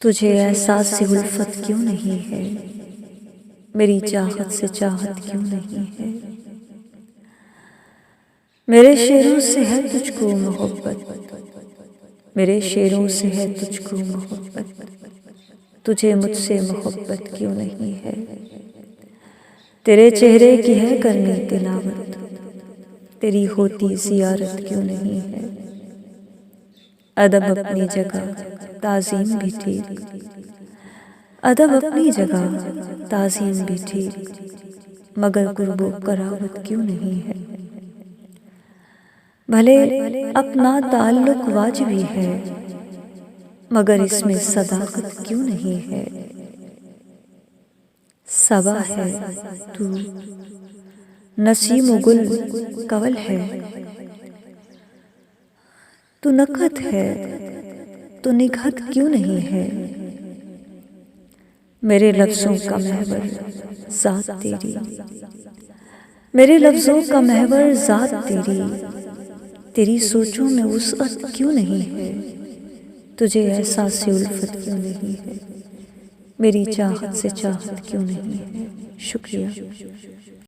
तुझे एहसास से उल्फत क्यों नहीं है, मेरी चाहत से चाहत क्यों नहीं है। मेरे शेरों से है तुझको मोहब्बत, मेरे शेरों से है तुझको मोहब्बत, तुझे मुझसे मोहब्बत क्यों नहीं है। तेरे चेहरे की है करनी तिलावत, तेरी होती ज़ियारत क्यों नहीं है। अदब अपनी जगह ताज़ीम भी ठीक, अदब अपनी जगह ताज़ीम भी ठीक, मगर कुर्बो करावत क्यों नहीं है। भले अपना ताल्लुक वाजिबी है, मगर इसमें सदाकत क्यों नहीं है। सबा है तू, नसीम गुल कवल है, तू नकहत है तो निगहत क्यों नहीं है। मेरे लफ्ज़ों का महवर ज़ात तेरी, मेरे लफ्ज़ों का महवर ज़ात तेरी, तेरी सोचों में वुसअत क्यों नहीं है। तुझे एहसास से उल्फत क्यों नहीं है, मेरी चाहत से चाहत क्यों नहीं है। शुक्रिया।